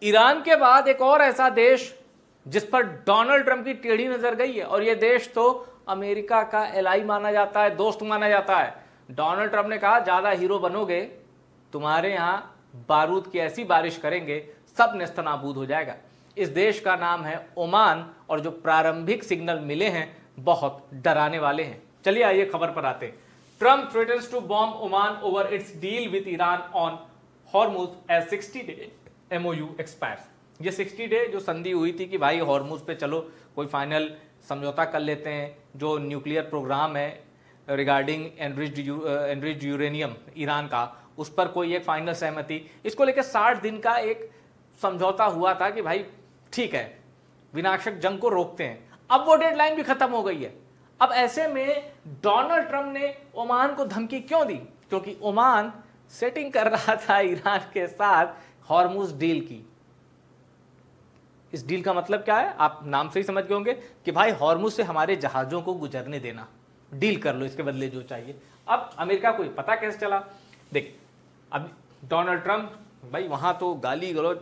Iran के बाद एक और ऐसा देश जिस पर डोनाल्ड ट्रंप की टेढ़ी नजर गई है, और यह देश तो अमेरिका का एलाई माना जाता है, दोस्त माना जाता है। डोनाल्ड ट्रंप ने कहा ज्यादा हीरो बनोगे, तुम्हारे यहां बारूद की ऐसी बारिश करेंगे, सब नेस्तनाबूद हो जाएगा। इस देश का नाम है ओमान, और जो प्रारंभिक सिग्नल मिले हैं बहुत डराने वाले हैं। चलिए आइए खबर पर आते हैं। Trump threatens to bomb Oman over its deal with Iran on Hormuz as 60 day MOU expires. ये 60 डे जो संधि हुई थी कि भाई हॉर्मुज पे चलो कोई फाइनल समझौता कर लेते हैं, जो न्यूक्लियर प्रोग्राम है रिगार्डिंग एनरिच्ड यूरेनियम ईरान का, उस पर कोई एक फाइनल सहमति, इसको लेकर 60 दिन का एक समझौता हुआ था कि भाई ठीक है विनाशक जंग को रोकते हैं। अब वो डेडलाइन भी खत्म हो गई है। अब ऐसे में डोनाल्ड ट्रंप ने ओमान को धमकी क्यों दी? क्योंकि ओमान सेटिंग कर रहा था ईरान के साथ हॉर्मुज डील की। इस डील का मतलब क्या है? आप नाम से ही समझ गए होंगे कि भाई हॉर्मुज से हमारे जहाजों को गुजरने देना, डील कर लो, इसके बदले जो चाहिए। अब अमेरिका को पता कैसे चला? देख, अब डोनाल्ड ट्रंप, भाई वहां तो गाली गलौज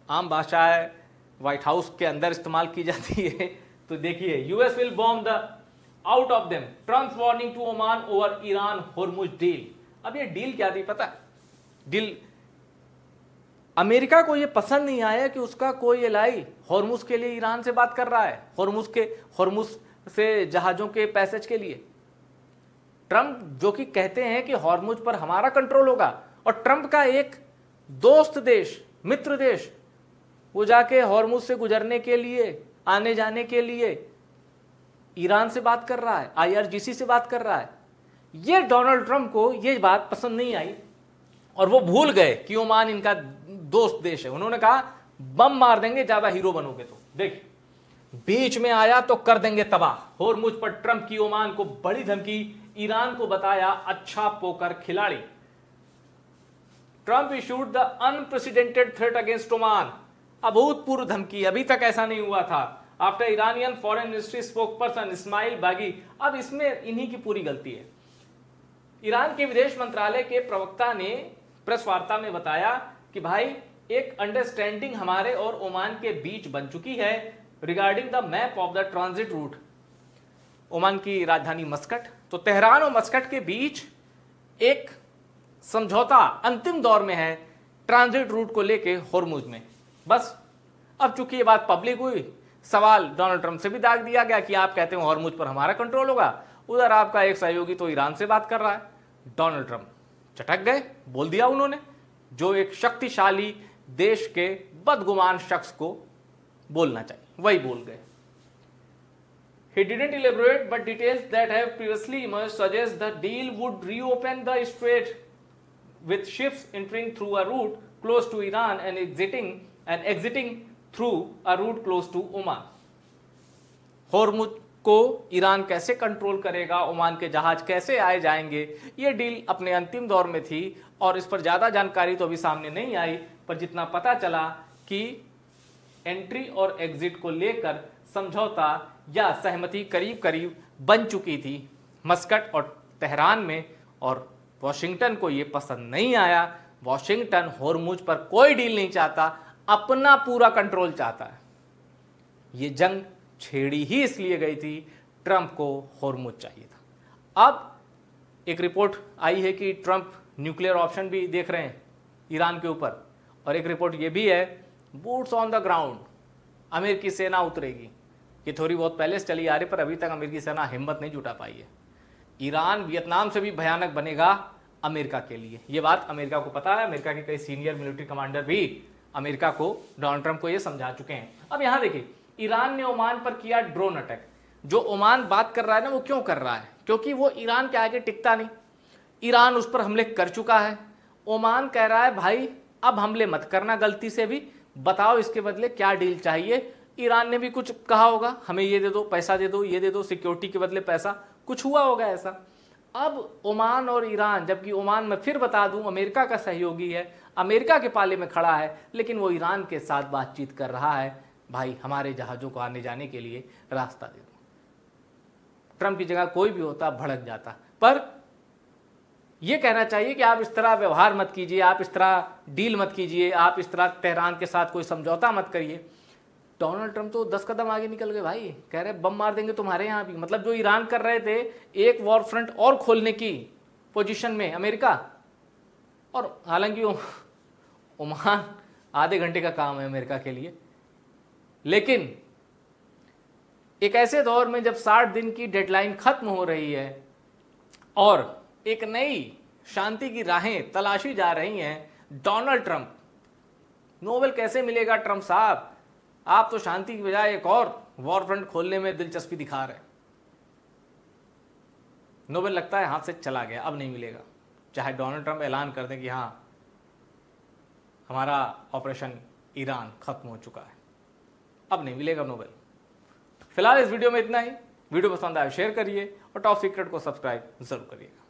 आम भाषा है, व्हाइट हाउस के अंदर इस्तेमाल की जाती है। तो देखिए, US will bomb the out of them, Trump warning to Oman over Iran Hormuz deal. अब ये डील क्या थी पता? डील अमेरिका को ये पसंद नहीं आया कि उसका कोई एलाई हॉर्मुज के लिए ईरान से बात कर रहा है, हॉर्मुज से जहाजों के पैसेज के लिए। ट्रंप जो कि कहते हैं कि हॉर्मुज पर हमारा कंट्रोल होगा, और ट्रंप का एक दोस्त देश, मित्र देश, वो जाके हॉर्मुज से गुजरने के लिए, आने जाने के लिए ईरान से बात कर रहा है, आईआरजीसी से बात कर रहा है। ये डोनाल्ड ट्रंप को ये बात पसंद नहीं आई, और वो भूल गए कि ओमान इनका दोस्त देश है। उन्होंने कहा बम मार देंगे ज्यादा हीरो बनोगे तो। देख, बीच में आया तो कर देंगे तबाह। हॉर्मुज पर ट्रंप की ओमान को बड़ी धमकी, ईरान को बताया अच्छा पोकर खिलाड़ी। Trump issued the unprecedented threat against Oman. अभूतपूर्व धमकी, अभी तक ऐसा नहीं हुआ था। After Iranian foreign ministry spokesperson Ismail Baghaei. अब इसमें इन्हीं की पूरी गलती है। ईरान के विदेश मंत्रालय के प्रवक्ता ने प्रेस वार्ता में बताया कि भाई एक अंडरस्टैंडिंग हमारे और ओमान के बीच बन चुकी है regarding the map of the transit route. Oman की राजधानी मस्कट, तो तेहरान और मस्कट के बीच एक समझौता अंतिम दौर में है ट्रांजिट रूट को लेके हॉर्मुज में। बस अब चूंकि ये बात पब्लिक हुई, सवाल डोनाल्ड ट्रंप से भी दाग दिया गया कि आप कहते हो हॉर्मुज पर हमारा कंट्रोल होगा, उधर आपका एक सहयोगी तो ईरान से बात कर रहा है। डोनाल्ड ट्रंप चटक गए, बोल दिया उन्होंने जो एक शक्तिशाली देश के बदगुमान शख्स को बोलना चाहिए, वही बोल गए। He didn't elaborate, but details that have previously emerged suggest the deal would reopen the strait with ships entering through a route close to Iran and exiting through a route close to Oman. Hormuz को Iran कैसे control करेगा, Oman के जहाज कैसे आए जाएंगे, ये deal अपने अंतिम दौर में थी, और इस पर ज्यादा जानकारी तो अभी सामने नहीं आई। पर जितना पता चला कि एंट्री और एग्जिट को लेकर समझौता या सहमति करीब करीब बन चुकी थी मस्कट और तेहरान में, और वॉशिंगटन को यह पसंद नहीं आया। वॉशिंगटन हॉर्मुज पर कोई डील नहीं चाहता, अपना पूरा कंट्रोल चाहता है। यह जंग छेड़ी ही इसलिए गई थी, ट्रंप को हॉर्मुज चाहिए था। अब एक रिपोर्ट आई है कि ट्रंप न्यूक्लियर ऑप्शन भी देख रहे हैं ईरान के ऊपर, और एक रिपोर्ट ये भी है बूट्स ऑन द ग्राउंड, अमेरिकी सेना उतरेगी। ये थोड़ी बहुत पहले से चली आ रही, पर अभी तक अमेरिकी सेना हिम्मत नहीं जुटा पाई है। ईरान वियतनाम से भी भयानक बनेगा अमेरिका के लिए, ये बात अमेरिका को पता है। अमेरिका के कई सीनियर मिलिट्री कमांडर भी अमेरिका को, डोनाल्ड ट्रंप को ये समझा चुके हैं। अब यहां देखिए, ईरान ने ओमान पर किया ड्रोन अटैक। जो ओमान बात कर रहा है ना, वो क्यों कर रहा है? क्योंकि वो ईरान के आगे टिकता नहीं, ईरान उस पर हमले कर चुका है। ओमान कह रहा है भाई अब हमले मत करना, गलती से भी बताओ इसके बदले क्या डील चाहिए। ईरान ने भी कुछ कहा होगा, हमें ये दे दो, पैसा दे दो, ये दे दो, सिक्योरिटी के बदले पैसा, कुछ हुआ होगा ऐसा। अब ओमान और ईरान, जबकि ओमान मैं फिर बता दूं अमेरिका का सहयोगी है, अमेरिका के पाले में खड़ा है, लेकिन वो ईरान के साथ बातचीत कर रहा है, भाई हमारे जहाज़ों को आने जाने के लिए रास्ता दे दो। ट्रंप की जगह कोई भी होता भड़क जाता, पर ये कहना चाहिए कि आप इस तरह व्यवहार मत कीजिए, आप इस तरह डील मत कीजिए, आप इस तरह तेहरान के साथ कोई समझौता मत करिए। डोनाल्ड ट्रंप तो 10 कदम आगे निकल गए भाई, कह रहे बम मार देंगे तुम्हारे यहाँ भी। मतलब जो ईरान कर रहे थे एक वॉर फ्रंट और खोलने की पोजीशन में अमेरिका, और हालांकि ओमान आधे घंटे का काम है अमेरिका के लिए। लेकिन एक ऐसे दौर में जब 60 दिन की डेडलाइन खत्म हो रही है और एक नई शांति की राहें तलाशी जा रही हैं, डोनाल्ड ट्रंप, नोबेल कैसे मिलेगा ट्रंप साहब? आप तो शांति की बजाय एक और वॉर फ्रंट खोलने में दिलचस्पी दिखा रहे हैं। नोबेल लगता है हाथ से चला गया, अब नहीं मिलेगा। चाहे डोनाल्ड ट्रंप ऐलान कर दें कि हाँ हमारा ऑपरेशन ईरान खत्म हो चुका है, अब नहीं मिलेगा नोबेल। फिलहाल इस वीडियो में इतना ही। वीडियो पसंद आए शेयर करिए और टॉप सीक्रेट को सब्सक्राइब जरूर करिएगा।